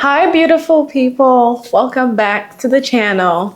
Hi beautiful people, welcome back to the channel.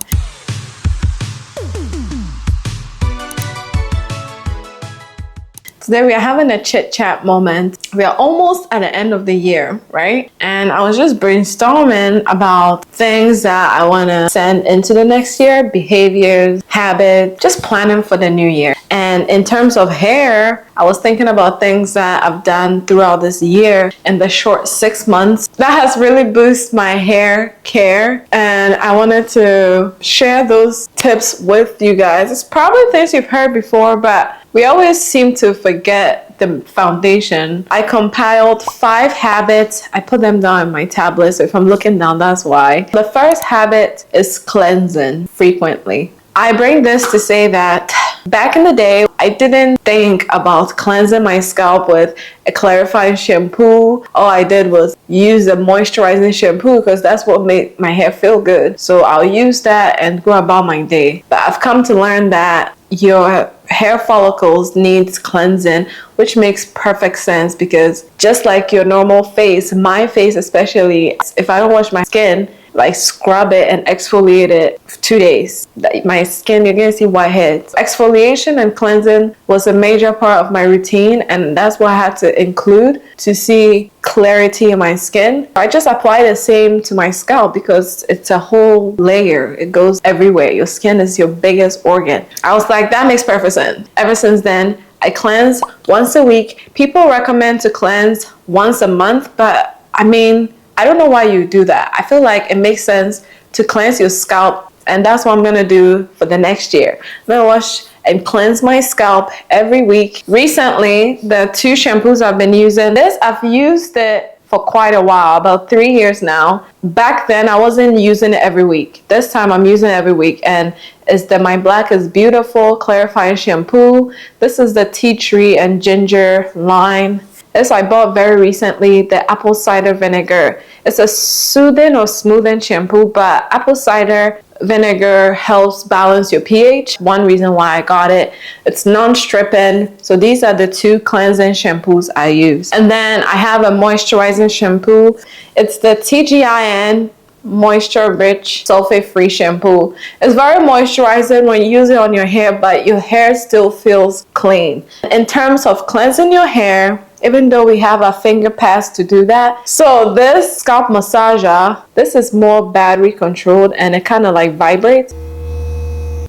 Today we are having a chit chat moment. We are almost at the end of the year, right? And I was just brainstorming about things that I want to send into the next year, behaviors, habits, just planning for the new year. And in terms of hair, I was thinking about things that I've done throughout this year in the short 6 months that has really boosted my hair care. And I wanted to share those tips with you guys. It's probably things you've heard before, but we always seem to forget the foundation. I compiled 5 habits. I put them down in my tablet, so if I'm looking down, that's why. The first habit is cleansing frequently. I bring this to say that back in the day, I didn't think about cleansing my scalp with a clarifying shampoo. All I did was use a moisturizing shampoo because that's what made my hair feel good. So I'll use that and go about my day. But I've come to learn that your hair follicles needs cleansing, which makes perfect sense because just like your normal face, my face especially, if I don't wash my skin, like scrub it and exfoliate it for 2 days, my skin, you're gonna see whiteheads. Exfoliation and cleansing was a major part of my routine, and that's what I had to include to see clarity in my skin. I just apply the same to my scalp because it's a whole layer. It goes everywhere. Your skin is your biggest organ. I was like, that makes perfect sense. Ever since then, I cleanse once a week. People recommend to cleanse once a month, but I mean, I don't know why you do that. I feel like it makes sense to cleanse your scalp, and that's what I'm gonna do for the next year. I'm gonna wash and cleanse my scalp every week. Recently, the 2 shampoos I've been using, I've used it for quite a while, about 3 years now. Back then, I wasn't using it every week. This time, I'm using it every week, and it's the My Black is Beautiful clarifying shampoo. This is the tea tree and ginger line. This I bought very recently, the apple cider vinegar. It's a soothing or smoothing shampoo, but apple cider vinegar helps balance your pH. One reason why I got it. It's non-stripping. So these are the 2 cleansing shampoos I use. And then I have a moisturizing shampoo. It's the TGIN moisture rich sulfate free shampoo. It's very moisturizing when you use it on your hair, but your hair still feels clean. In terms of cleansing your hair, even though we have a finger pads to do that. So this scalp massager, this is more battery controlled and it kind of like vibrates.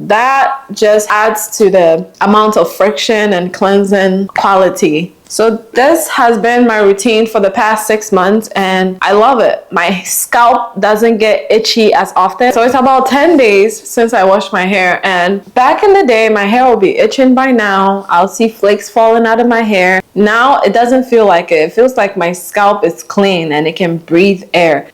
That just adds to the amount of friction and cleansing quality. So this has been my routine for the past 6 months and I love it. My scalp doesn't get itchy as often. So it's about 10 days since I washed my hair, and back in the day my hair will be itching by now. I'll see flakes falling out of my hair. Now it doesn't feel like it. It feels like my scalp is clean and it can breathe air.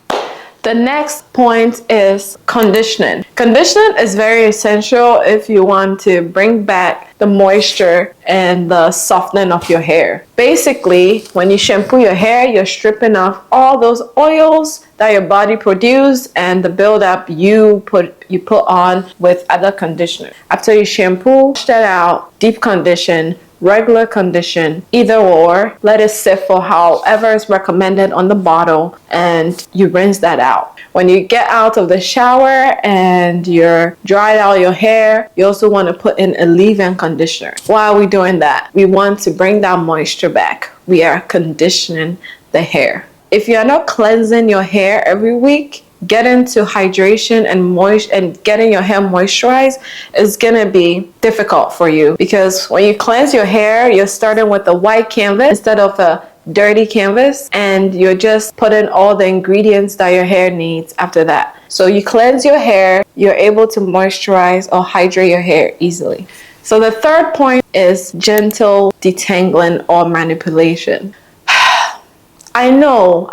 The next point is conditioning. Conditioning is very essential if you want to bring back the moisture and the softening of your hair. Basically, when you shampoo your hair, you're stripping off all those oils that your body produces and the buildup you put on with other conditioner. After you shampoo, wash that out, deep condition, regular condition, either or, let it sit for however is recommended on the bottle, and you rinse that out. When you get out of the shower and you're dried out your hair, you also want to put in a leave-in conditioner. Why are we doing that? We want to bring that moisture back. We are conditioning the hair. If you're not cleansing your hair every week, get into hydration and getting your hair moisturized is gonna be difficult for you, because when you cleanse your hair, you're starting with a white canvas instead of a dirty canvas, and you're just putting all the ingredients that your hair needs after that. So you cleanse your hair, you're able to moisturize or hydrate your hair easily. So the third point is gentle detangling or manipulation. I know,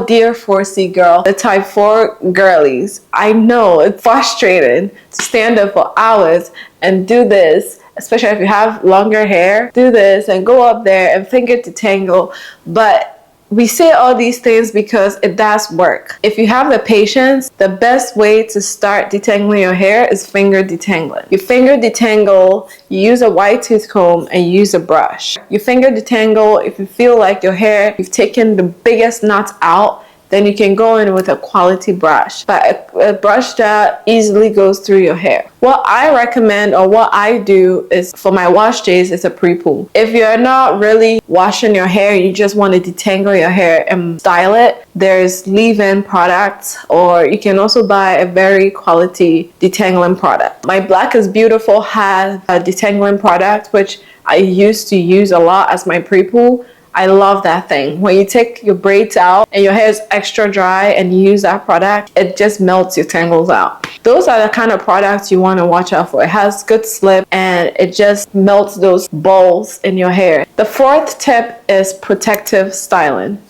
dear 4C girl, the type 4 girlies. I know it's frustrating to stand up for hours and do this, especially if you have longer hair. Do this and go up there and finger detangle. But we say all these things because it does work. If you have the patience, the best way to start detangling your hair is finger detangling. You finger detangle, you use a white tooth comb and you use a brush. You finger detangle if you feel like your hair, you've taken the biggest knots out, then you can go in with a quality brush, but a brush that easily goes through your hair. What I recommend, or what I do, is for my wash days is a pre-poo. If you're not really washing your hair, you just want to detangle your hair and style it, there's leave-in products, or you can also buy a very quality detangling product. My Black is Beautiful has a detangling product, which I used to use a lot as my pre-poo. I love that thing. When you take your braids out and your hair is extra dry and you use that product, it just melts your tangles out. Those are the kind of products you want to watch out for. It has good slip and it just melts those balls in your hair. The fourth tip is protective styling.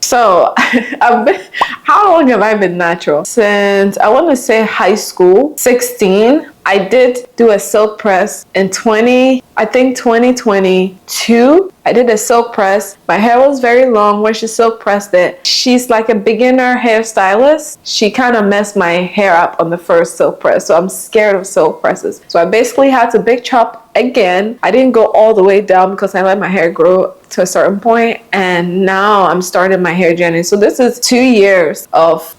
So how long have I been natural? Since I want to say high school, 16. I did do a silk press in 2022. I did a silk press. My hair was very long when she silk pressed it. She's like a beginner hairstylist. She kind of messed my hair up on the first silk press. So I'm scared of silk presses. So I basically had to big chop again. I didn't go all the way down because I let my hair grow to a certain point, and now I'm starting my hair journey. So this is 2 years of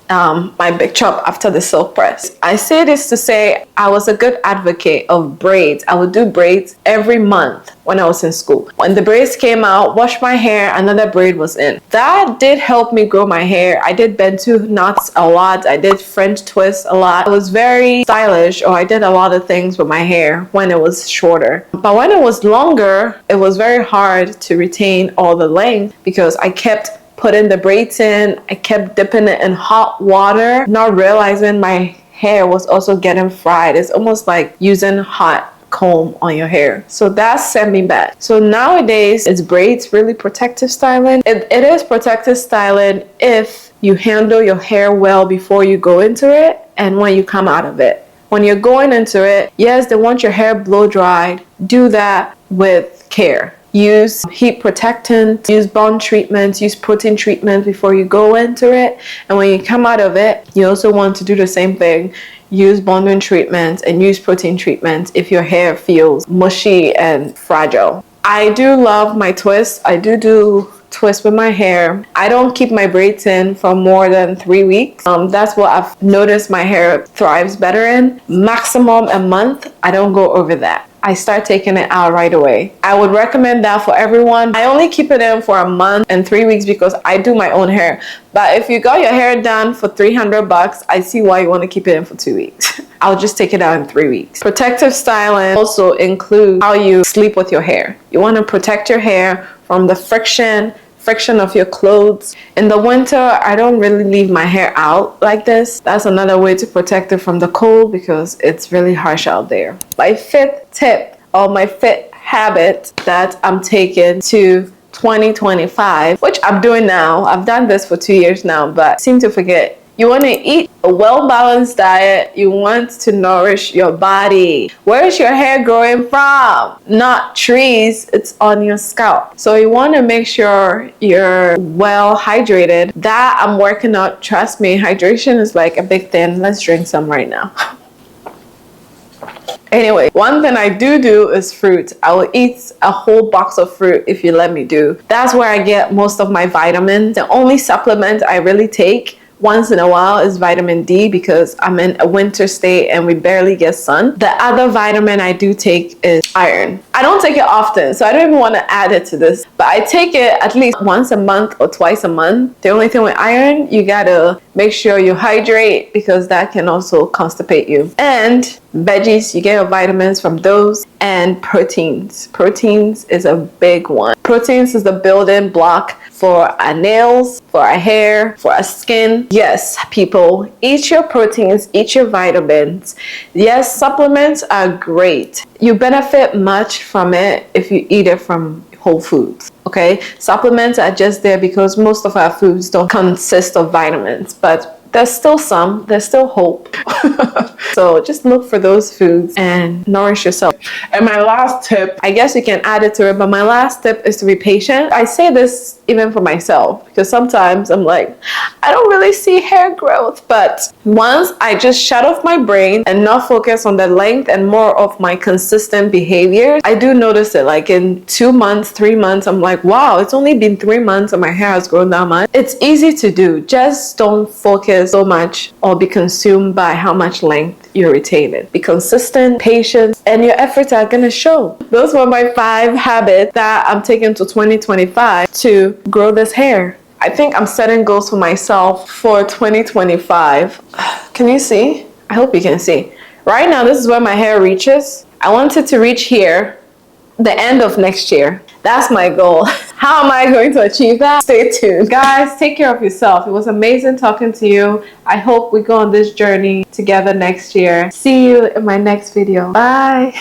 my big chop after the silk press. I say this to say I was a good advocate of braids. I would do braids every month when I was in school. When the braids came out, wash my hair, another braid was in. That did help me grow my hair. I did Bantu knots a lot. I did French twists a lot. I was very stylish, or I did a lot of things with my hair when it was shorter. But when it was longer, it was very hard to retain all the length because I kept putting the braids in. I kept dipping it in hot water, not realizing my hair was also getting fried. It's almost like using hot comb on your hair. So that set me back. So nowadays, it's braids really protective styling. It is protective styling if you handle your hair well before you go into it and when you come out of it. When you're going into it, yes, they want your hair blow dried. Do that with care. Use heat protectant, use bond treatments, use protein treatment before you go into it. And when you come out of it, you also want to do the same thing. Use bonding treatments and use protein treatments if your hair feels mushy and fragile. I do love my twists. I do twist with my hair. I don't keep my braids in for more than 3 weeks. That's what I've noticed my hair thrives better in. Maximum a month. I don't go over that. I start taking it out right away. I would recommend that for everyone. I only keep it in for a month and 3 weeks because I do my own hair. But if you got your hair done for $300, I see why you want to keep it in for 2 weeks. I'll just take it out in 3 weeks. Protective styling also includes how you sleep with your hair. You want to protect your hair from the friction of your clothes. In the winter, I don't really leave my hair out like this. That's another way to protect it from the cold because it's really harsh out there. My fifth tip, or my fifth habit that I'm taking to 2025, which I'm doing now. I've done this for 2 years now, but I seem to forget. You want to eat a well-balanced diet. You want to nourish your body. Where is your hair growing from? Not trees, it's on your scalp. So you want to make sure you're well hydrated. That I'm working on. Trust me, hydration is like a big thing. Let's drink some right now. Anyway, one thing I do is fruit. I will eat a whole box of fruit if you let me do. That's where I get most of my vitamins. The only supplement I really take once in a while is vitamin D because I'm in a winter state and we barely get sun. The other vitamin I do take is iron. I don't take it often, so I don't even want to add it to this, but I take it at least once a month or twice a month. The only thing with iron, you gotta make sure you hydrate because that can also constipate you. And veggies, you get your vitamins from those, and proteins. Proteins is a big one. Proteins is the building block for our nails, for our hair, for our skin. Yes, people, eat your proteins, eat your vitamins. Yes, supplements are great. You benefit much from it if you eat it from whole foods. Okay, supplements are just there because most of our foods don't consist of vitamins, but there's still some, there's still hope. So just look for those foods and nourish yourself. And my last tip, I guess you can add it to it, but my last tip is to be patient. I say this even for myself because sometimes I'm like, I don't really see hair growth. But once I just shut off my brain and not focus on the length and more of my consistent behavior, I do notice it. Like in 2 months, 3 months, I'm like, wow, it's only been 3 months and my hair has grown that much. It's easy to do. Just don't focus so much or be consumed by how much length you're retaining. Be consistent, patient, and your efforts are gonna show. Those were my 5 habits that I'm taking to 2025 to grow this hair. I think I'm setting goals for myself for 2025. Can you see? I hope you can see. Right now, this is where my hair reaches. I want it to reach here the end of next year. That's my goal. How am I going to achieve that? Stay tuned. Guys, take care of yourself. It was amazing talking to you. I hope we go on this journey together next year. See you in my next video. Bye.